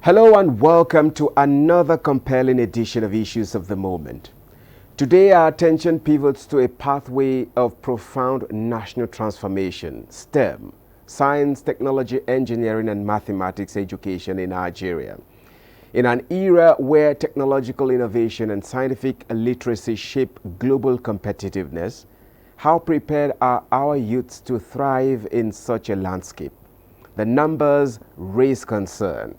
Hello and welcome to another compelling edition of Issues of the Moment. Today our attention pivots to a pathway of profound national transformation, STEM, science, technology, engineering and mathematics education in Nigeria. In an era where technological innovation and scientific literacy shape global competitiveness, how prepared are our youths to thrive in such a landscape? The numbers raise concern.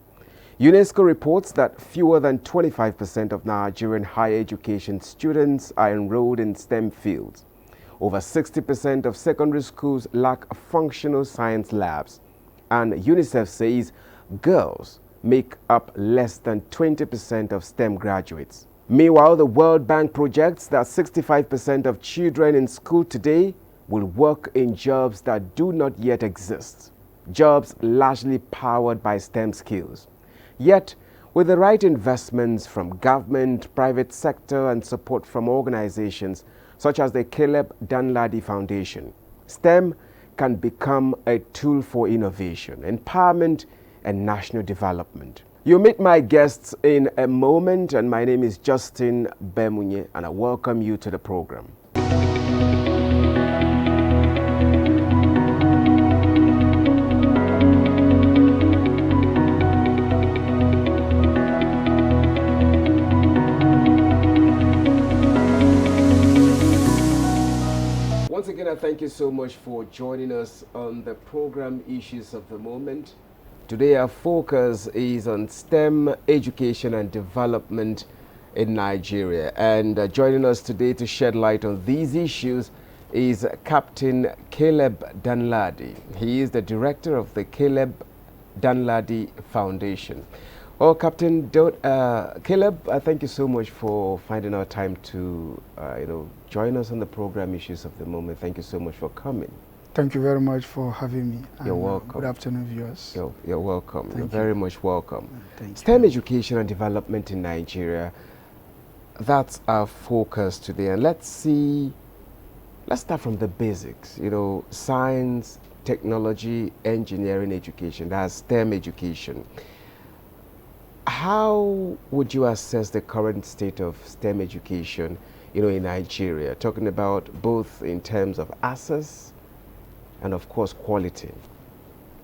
UNESCO reports that fewer than 25% of Nigerian higher education students are enrolled in STEM fields. Over 60% of secondary schools lack functional science labs, and UNICEF says girls make up less than 20% of STEM graduates. Meanwhile, the World Bank projects that 65% of children in school today will work in jobs that do not yet exist, jobs largely powered by STEM skills. Yet, with the right investments from government, private sector, and support from organizations such as the Caleb Danladi Foundation, STEM can become a tool for innovation, empowerment, and national development. You'll meet my guests in a moment, and my name is Justin Bemunye, and I welcome you to the program. Once again, I thank you so much for joining us on the program Issues of the Moment. Today our focus is on STEM education and development in Nigeria. And joining us today to shed light on these issues is Captain Caleb Danladi. He is the director of the Caleb Danladi Foundation. Oh, Captain Caleb, thank you so much for finding our time to join us on the program Issues of the Moment. Thank you so much for coming. Thank you very much for having me. You're welcome. Good afternoon, viewers. You're welcome. You're very much welcome. Thank STEM you. education and development in Nigeria, that's our focus today. And let's start from the basics. Science, technology, engineering education, that's STEM education. How would you assess the current state of STEM education, in Nigeria? Talking about both in terms of access and, of course, quality.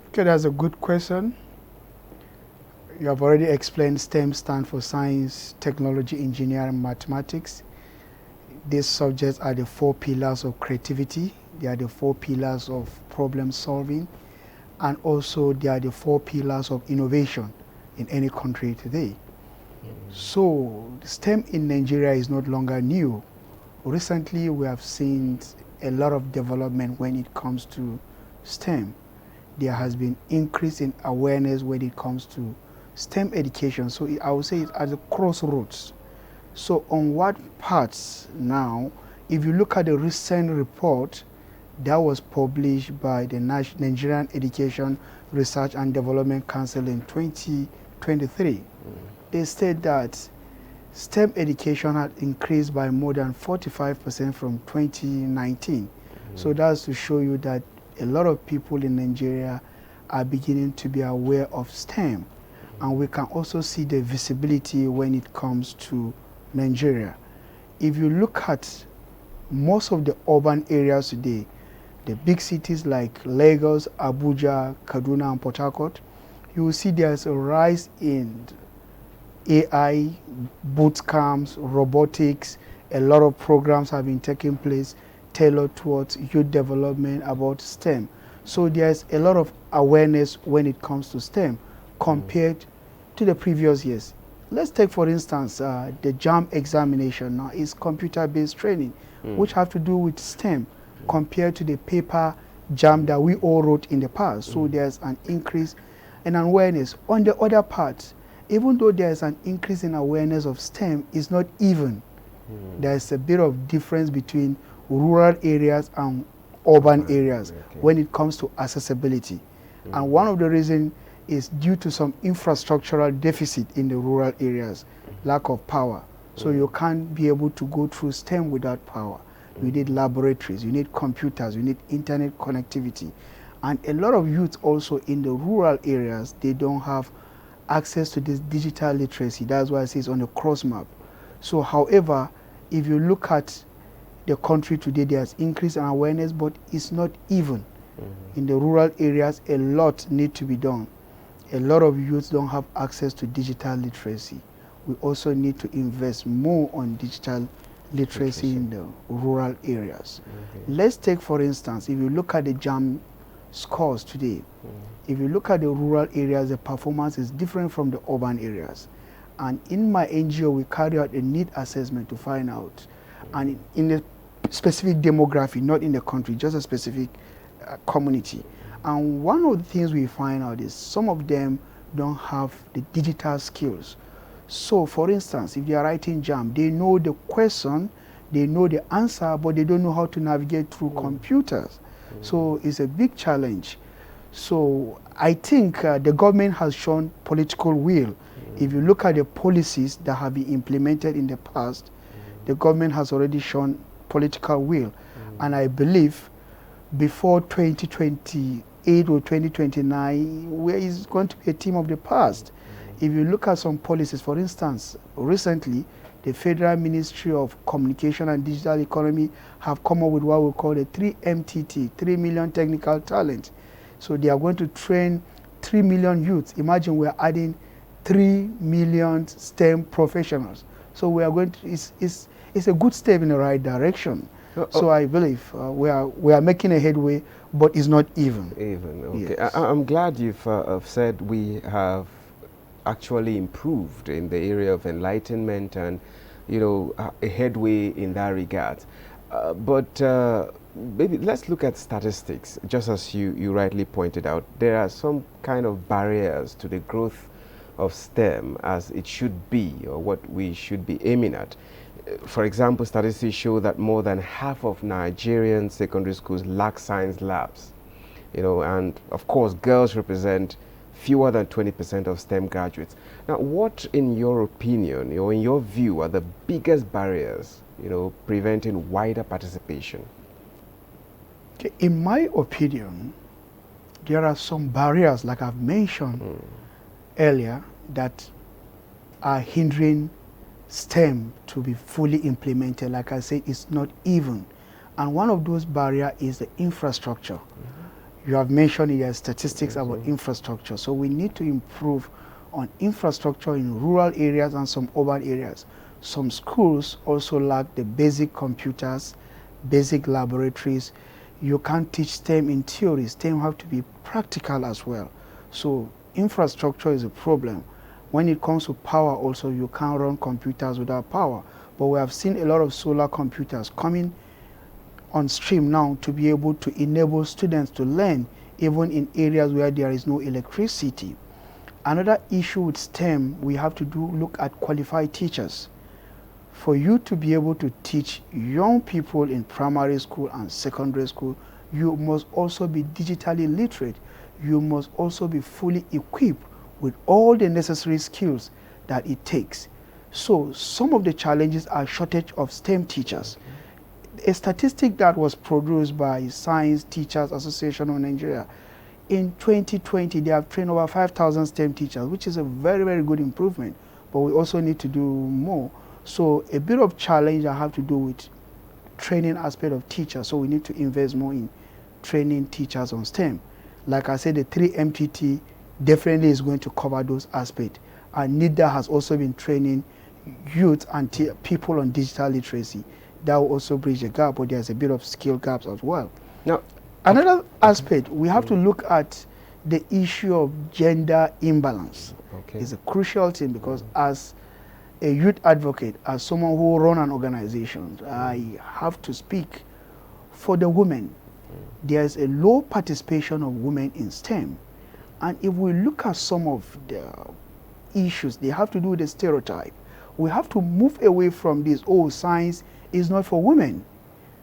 Okay, that's a good question. You have already explained STEM stands for science, technology, engineering, mathematics. These subjects are the four pillars of creativity. They are the four pillars of problem solving. And also, they are the four pillars of innovation in any country today. So STEM in Nigeria is not longer new. Recently we have seen a lot of development when it comes to STEM. There has been increase in awareness when it comes to STEM education. So I would say it's at the crossroads. So on what parts now, if you look at the recent report that was published by the Nigerian Education Research and Development Council in 2023, they said that STEM education had increased by more than 45% from 2019. So that's to show you that a lot of people in Nigeria are beginning to be aware of STEM. And we can also see the visibility when it comes to Nigeria. If you look at most of the urban areas today, the big cities like Lagos, Abuja, Kaduna, and Port Harcourt, you will see there's a rise in AI, boot camps, robotics. A lot of programs have been taking place tailored towards youth development about STEM. So there's a lot of awareness when it comes to STEM compared to the previous years. Let's take, for instance, the JAM examination now is computer-based training, which have to do with STEM compared to the paper JAM that we all wrote in the past. So there's an increase in awareness. On the other part, even though there's an increase in awareness of STEM, it's not even. There's a bit of difference between rural areas and urban areas when it comes to accessibility. And one of the reasons is due to some infrastructural deficit in the rural areas, lack of power. So you can't be able to go through STEM without power. You need laboratories, you need computers, you need internet connectivity. And a lot of youth also in the rural areas, they don't have access to this digital literacy. That's why I say it's on the cross map. So however, if you look at the country today, there's increase in awareness, but it's not even. In the rural areas, a lot need to be done. A lot of youths don't have access to digital literacy. We also need to invest more on digital literacy in the rural areas. Let's take, for instance, if you look at the JAM scores today, if you look at the rural areas, the performance is different from the urban areas. And in my NGO, we carry out a need assessment to find out, and in the specific demography, not in the country, just a specific community. And one of the things we find out is some of them don't have the digital skills. So for instance, if they are writing JAM, they know the question, they know the answer, but they don't know how to navigate through computers. So it's a big challenge. So I think the government has shown political will. If you look at the policies that have been implemented in the past, the government has already shown political will. And I believe before 2028 or 2029, where is going to be a theme of the past. If you look at some policies, for instance, recently, the Federal Ministry of Communication and Digital Economy have come up with what we call the 3MTT, 3 million technical talent. So they are going to train 3 million youths. Imagine we're adding 3 million STEM professionals. So we are going to, it's a good step in the right direction. So I believe we are making a headway, but it's not even. Okay. Yes. I'm glad you've said we have actually improved in the area of enlightenment and, you know, a headway in that regard. But maybe let's look at statistics. Just as you rightly pointed out, there are some kind of barriers to the growth of STEM as it should be, or what we should be aiming at. For example, statistics show that more than half of Nigerian secondary schools lack science labs, you know, and of course girls represent fewer than 20% of STEM graduates. Now, what in your opinion, or in your view, are the biggest barriers, you know, preventing wider participation? Okay, in my opinion, there are some barriers, like I've mentioned earlier, that are hindering STEM to be fully implemented. Like I said, it's not even. And one of those barriers is the infrastructure. You have mentioned in your statistics about infrastructure. So we need to improve on infrastructure in rural areas and some urban areas. Some schools also lack the basic computers, basic laboratories. You can't teach STEM in theory. STEM have to be practical as well. So infrastructure is a problem. When it comes to power also, you can't run computers without power. But we have seen a lot of solar computers coming on stream now to be able to enable students to learn even in areas where there is no electricity. Another issue with STEM, we have to look at qualified teachers. For you to be able to teach young people in primary school and secondary school, you must also be digitally literate. You must also be fully equipped with all the necessary skills that it takes. So some of the challenges are shortage of STEM teachers. A statistic that was produced by Science Teachers Association of Nigeria, in 2020 they have trained over 5,000 STEM teachers, which is a very, very good improvement, but we also need to do more. So a bit of challenge I have to do with training aspect of teachers, so we need to invest more in training teachers on STEM. Like I said, the 3MTT definitely is going to cover those aspects. And NIDA has also been training youth and people on digital literacy. That will also bridge the gap, but there's a bit of skill gaps as well. Now, another aspect, we have to look at the issue of gender imbalance. It's a crucial thing because as a youth advocate, as someone who runs an organization, I have to speak for the women. There's a low participation of women in STEM. And if we look at some of the issues, they have to do with the stereotype. We have to move away from this, oh, science is not for women.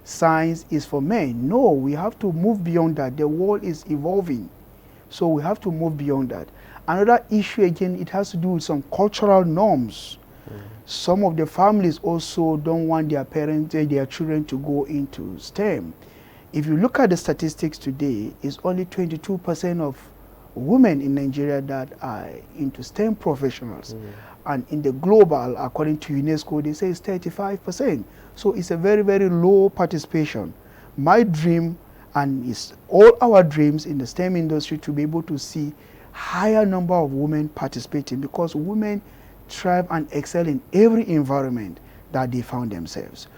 Science is for men. No, we have to move beyond that. The world is evolving. So we have to move beyond that. Another issue, again, it has to do with some cultural norms. Some of the families also don't want their parents, their children to go into STEM. If you look at the statistics today, it's only 22% of women in Nigeria that are into STEM professionals. And in the global, according to UNESCO, they say it's 35%. So it's a very, very low participation. My dream, and it's all our dreams in the STEM industry, to be able to see higher number of women participating, because women thrive and excel in every environment that they found themselves.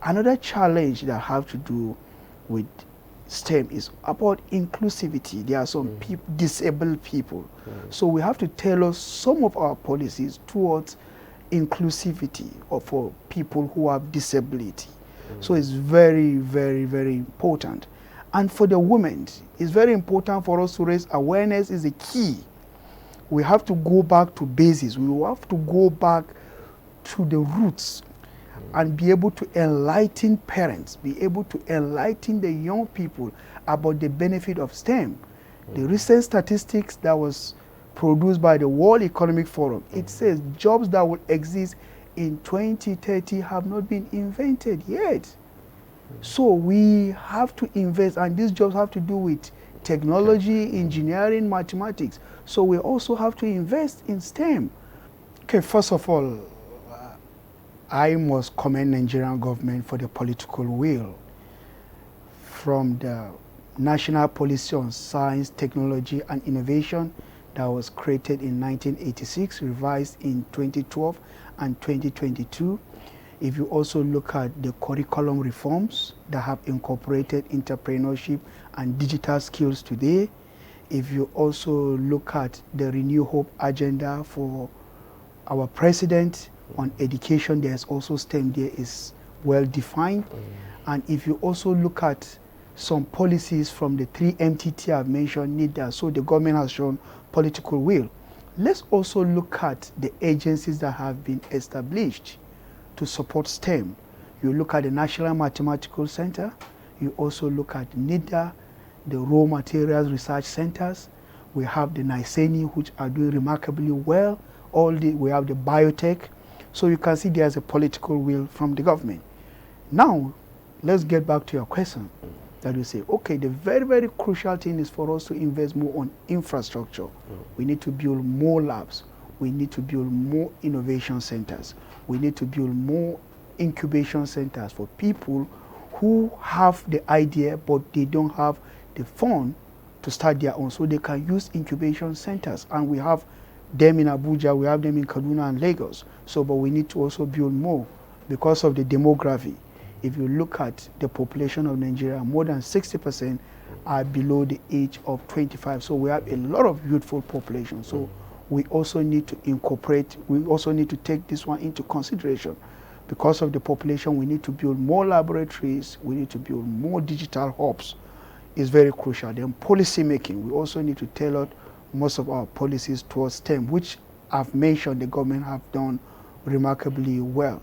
Another challenge that have to do with STEM is about inclusivity. There are some disabled people. So we have to tailor some of our policies towards inclusivity or for people who have disability. So it's very, very, very important. And for the women, it's very important for us to raise awareness is a key. We have to go back to basis. We have to go back to the roots and be able to enlighten parents, be able to enlighten the young people about the benefit of STEM. The recent statistics that was produced by the World Economic Forum, it says jobs that will exist in 2030 have not been invented yet. So we have to invest, and these jobs have to do with technology, engineering, mathematics. So we also have to invest in STEM. Okay, first of all, I must commend Nigerian government for the political will. From the National Policy on Science, Technology and Innovation that was created in 1986, revised in 2012 and 2022. If you also look at the curriculum reforms that have incorporated entrepreneurship and digital skills today, if you also look at the Renew Hope agenda for our president on education, there's also STEM there is well defined. And if you also look at some policies from the 3 MTT I've mentioned, need that. So the government has shown political will. Let's also look at the agencies that have been established to support STEM. You look at the National Mathematical Center, you also look at NIDA, the Raw Materials Research Centers. We have the NICENI, which are doing remarkably well. We have the biotech. So you can see there's a political will from the government. Now, let's get back to your question. That you say, okay, the very, very crucial thing is for us to invest more on infrastructure. We need to build more labs. We need to build more innovation centers. We need to build more incubation centers for people who have the idea, but they don't have the fund to start their own. So they can use incubation centers. And we have them in Abuja, we have them in Kaduna and Lagos. So, but we need to also build more because of the demography. If you look at the population of Nigeria, more than 60% are below the age of 25. So we have a lot of youthful population. So we also need to incorporate, we also need to take this one into consideration. Because of the population, we need to build more laboratories, we need to build more digital hubs. It's very crucial. Then policy making, we also need to tailor most of our policies towards STEM, which I've mentioned the government have done remarkably well.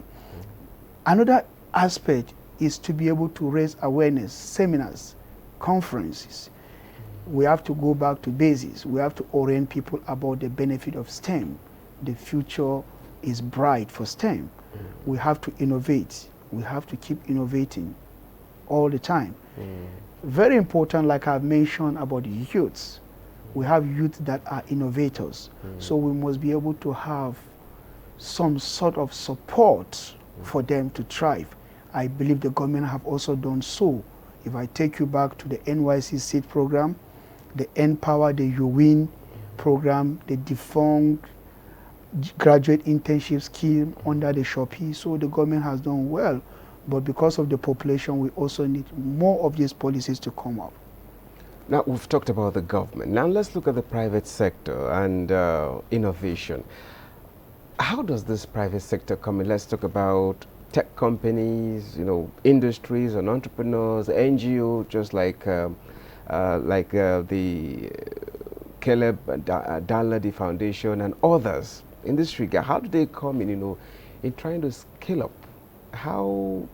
Another aspect is to be able to raise awareness, seminars, conferences. We have to go back to basics. We have to orient people about the benefit of STEM. The future is bright for STEM. We have to innovate. We have to keep innovating all the time. Very important, like I've mentioned about the youths. We have youth that are innovators. So we must be able to have some sort of support for them to thrive. I believe the government have also done so. If I take you back to the NYC SEED program, the Empower the UWIN program, the defunct graduate internship scheme under the Shopee, so the government has done well. But because of the population, we also need more of these policies to come up. Now, we've talked about the government. Now, let's look at the private sector and innovation. How does this private sector come in? Let's talk about tech companies, industries and entrepreneurs, NGO, just like the Caleb Danladi Foundation and others in this regard. How do they come in, in trying to scale up? How,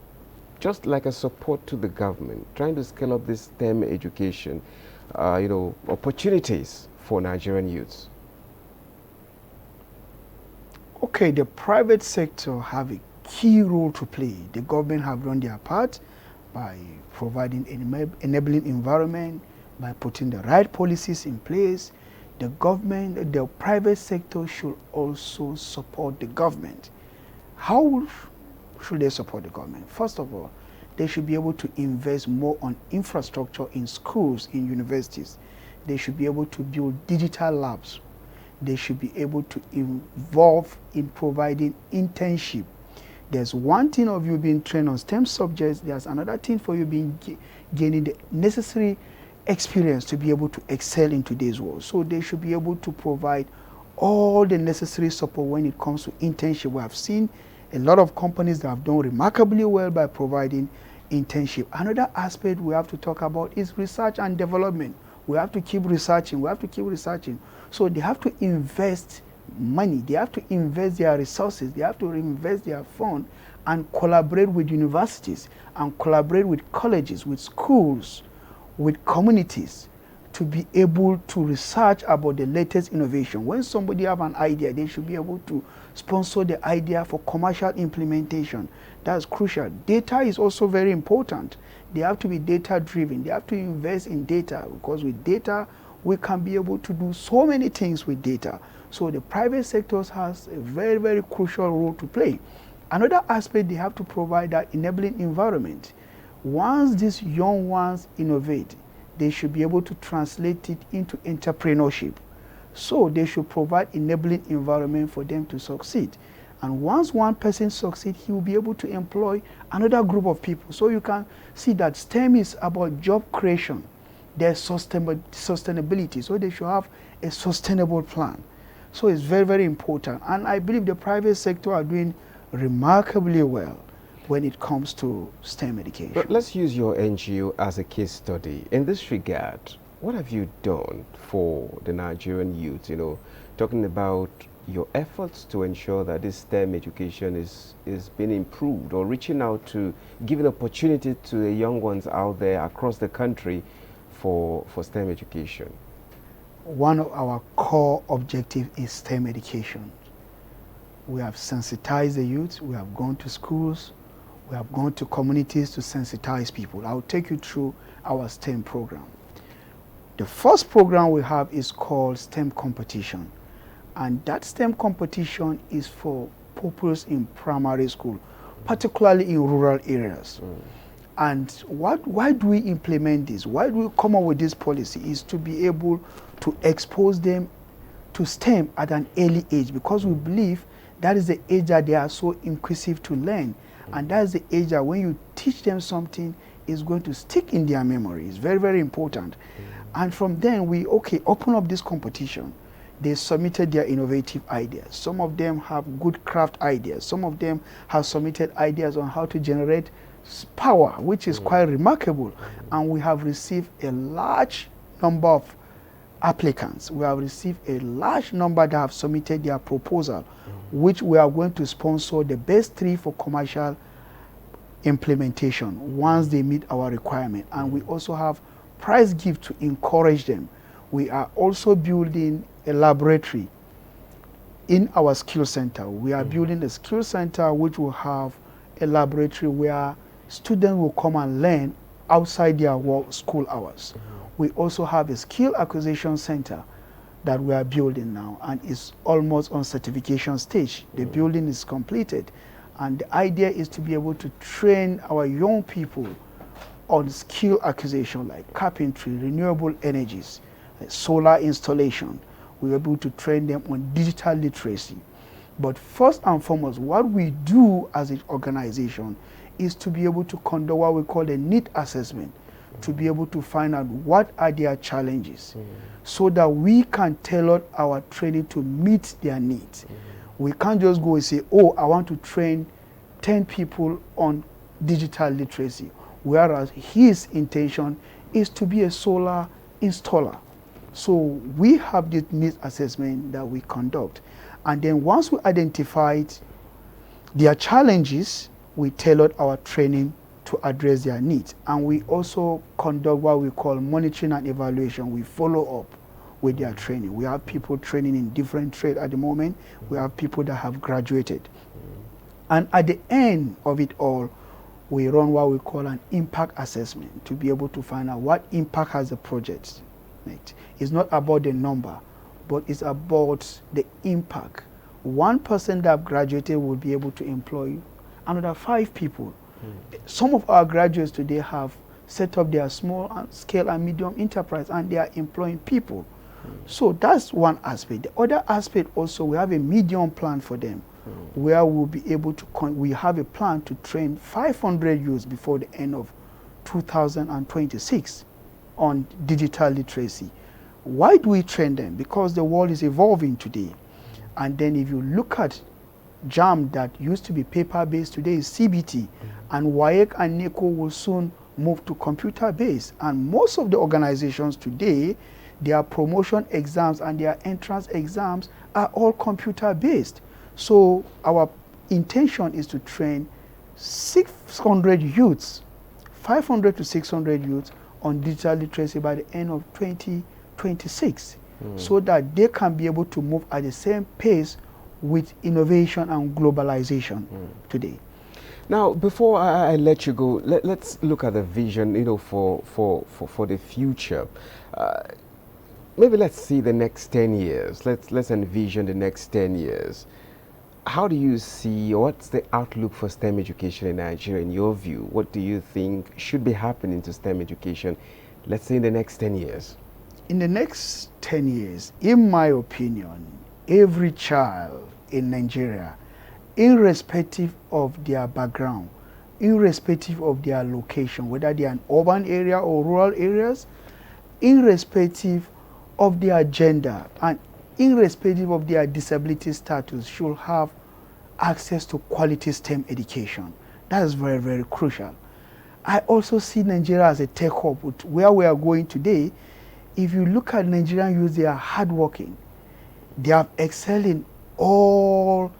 just like a support to the government, trying to scale up this STEM education, opportunities for Nigerian youths? Okay, the private sector have a key role to play. The government have done their part by providing an enabling environment, by putting the right policies in place. The government, the private sector should also support the government. How should they support the government? First of all, they should be able to invest more on infrastructure in schools, in universities. They should be able to build digital labs. They should be able to involve in providing internship. There's one thing of you being trained on STEM subjects. There's another thing for you being gaining the necessary experience to be able to excel in today's world. So they should be able to provide all the necessary support when it comes to internship. We have seen a lot of companies that have done remarkably well by providing internship. Another aspect we have to talk about is research and development. We have to keep researching. We have to keep researching. So they have to invest money. They have to invest their resources. They have to invest their funds and collaborate with universities and collaborate with colleges, with schools, with communities to be able to research about the latest innovation. When somebody have an idea, they should be able to sponsor the idea for commercial implementation. That's crucial. Data is also very important. They have to be data driven. They have to invest in data, because with data, we can be able to do so many things with data. So the private sector has a very, very crucial role to play. Another aspect, they have to provide that enabling environment. Once these young ones innovate, they should be able to translate it into entrepreneurship. So they should provide enabling environment for them to succeed. And once one person succeeds, he will be able to employ another group of people. So you can see that STEM is about job creation. There's sustainability. So they should have a sustainable plan. So it's very, very important. And I believe the private sector are doing remarkably well when it comes to STEM education. But let's use your NGO as a case study. In this regard, what have you done for the Nigerian youth, talking about your efforts to ensure that this STEM education is being improved, or reaching out to giving opportunity to the young ones out there across the country for STEM education? One of our core objectives is STEM education. We have sensitized the youth, we have gone to schools, we have gone to communities to sensitize people. I'll take you through our STEM program. The first program we have is called STEM competition. And that STEM competition is for pupils in primary school, particularly in rural areas. And why do we implement this? Why do we come up with this policy? Is to be able to expose them to STEM at an early age, because we believe that is the age that they are so inquisitive to learn. And that is the age that when you teach them something, it's going to stick in their memory. It's very, very important. And from then we, open up this competition. They submitted their innovative ideas. Some of them have good craft ideas. Some of them have submitted ideas on how to generate power, which is quite remarkable. And we have received a large number of applicants. We have received a large number that have submitted their proposal, which we are going to sponsor the best 3 for commercial implementation once they meet our requirement. And we also have prize gift to encourage them. We are also building a laboratory in our skill center. We are building a skill center which will have a laboratory where students will come and learn outside their school hours. We also have a skill acquisition center that we are building now, and it's almost on certification stage. The building is completed, and the idea is to be able to train our young people on skill acquisition like carpentry, renewable energies, like solar installation. We're able to train them on digital literacy. But first and foremost, what we do as an organization is to be able to conduct what we call a need assessment, to be able to find out what are their challenges, so that we can tailor our training to meet their needs. We can't just go and say, I want to train 10 people on digital literacy, whereas his intention is to be a solar installer. So we have this needs assessment that we conduct. And then once we identified their challenges, we tailored our training to address their needs. And we also conduct what we call monitoring and evaluation. We follow up with their training. We have people training in different trades at the moment. We have people that have graduated. And at the end of it all, we run what we call an impact assessment to be able to find out what impact has the project made. It's not about the number, but it's about the impact. One person that graduated will be able to employ another 5 people. Some of our graduates today have set up their small scale and medium enterprise, and they are employing people. So that's one aspect. The other aspect also, we have a medium plan for them, where we'll be able to, we have a plan to train 500 youths before the end of 2026 on digital literacy. Why do we train them? Because the world is evolving today. And then if you look at JAM that used to be paper-based, today is CBT, and WAEC and NECO will soon move to computer-based. And most of the organizations today, their promotion exams and their entrance exams are all computer-based. So our intention is to train 600 youths, 500 to 600 youths on digital literacy by the end of 2026, so that they can be able to move at the same pace with innovation and globalization today. Now, before I let you go, let's look at the vision, for the future. Maybe let's see the next 10 years. Let's envision the next 10 years. How do you see, what's the outlook for STEM education in Nigeria in your view? What do you think should be happening to STEM education, let's say in the next 10 years? In the next 10 years, in my opinion, every child in Nigeria, irrespective of their background, irrespective of their location, whether they are in urban area or rural areas, irrespective of their gender, and irrespective of their disability status, should have access to quality STEM education. That is very, very crucial. I also see Nigeria as a tech hub. Where we are going today, if you look at Nigerian youth, they are hardworking. They have excelled in all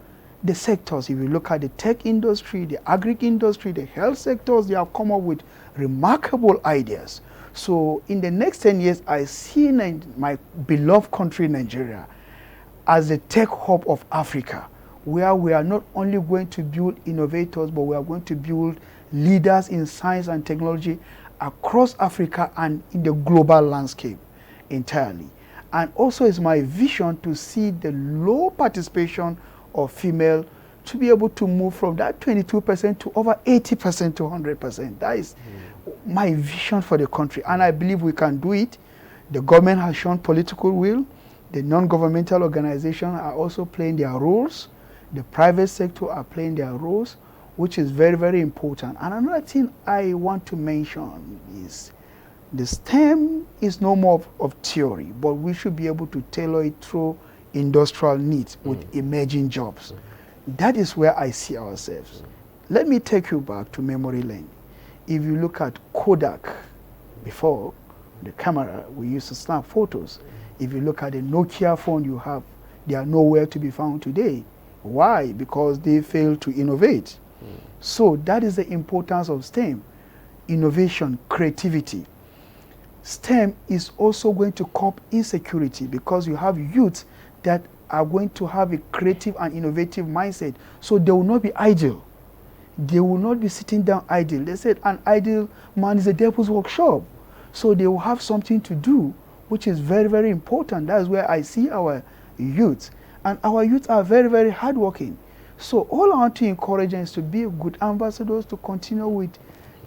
the sectors. If you look at the tech industry, the agri industry, the health sectors, they have come up with remarkable ideas. So in the next 10 years, I see my beloved country, Nigeria, as a tech hub of Africa, where we are not only going to build innovators, but we are going to build leaders in science and technology across Africa and in the global landscape entirely. And also it's my vision to see the low participation of female to be able to move from that 22% to over 80% to 100%. That is my vision for the country, and I believe we can do it. The government has shown political will. The non-governmental organizations are also playing their roles. The private sector are playing their roles, which is very, very important. And another thing I want to mention is the STEM is no more of theory, but we should be able to tailor it through industrial needs with emerging jobs. That is where I see ourselves. Let me take you back to memory lane. If you look at Kodak, before the camera, we used to snap photos. If you look at the Nokia phone you have, they are nowhere to be found today. Why? Because they failed to innovate. So that is the importance of STEM. Innovation, creativity. STEM is also going to curb insecurity, because you have youth that are going to have a creative and innovative mindset. So they will not be idle. They will not be sitting down idle. They said an idle man is a devil's workshop. So they will have something to do, which is very, very important. That's where I see our youth. And our youth are very, very hardworking. So all I want to encourage them is to be good ambassadors, to continue with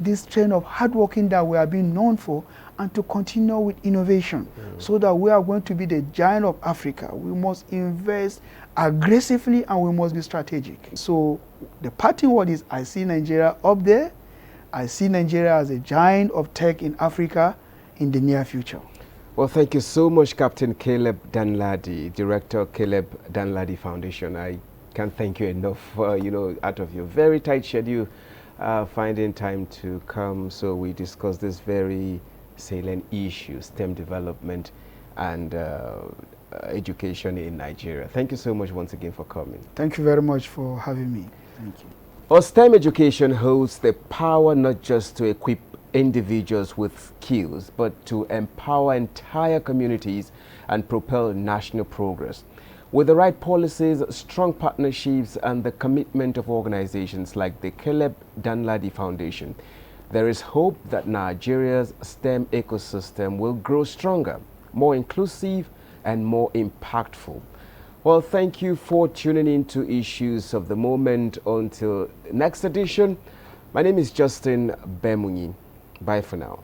this trend of hardworking that we are being known for, and to continue with innovation, so that we are going to be the giant of Africa. We must invest aggressively and we must be strategic. So the parting word is, I see Nigeria up there. I see Nigeria as a giant of tech in Africa in the near future. Well, thank you so much, Captain Caleb Danladi, Director, Caleb Danladi Foundation. I can't thank you enough, out of your very tight schedule, finding time to come. So we discuss this very salient issue, STEM development and education in Nigeria. Thank you so much once again for coming. Thank you very much for having me. Thank you. Well, STEM education holds the power not just to equip individuals with skills, but to empower entire communities and propel national progress. With the right policies, strong partnerships, and the commitment of organizations like the Caleb Danladi Foundation, there is hope that Nigeria's STEM ecosystem will grow stronger, more inclusive, and more impactful. Well, thank you for tuning in to Issues of the Moment. Until next edition, my name is Justin Bemunyi. Bye for now.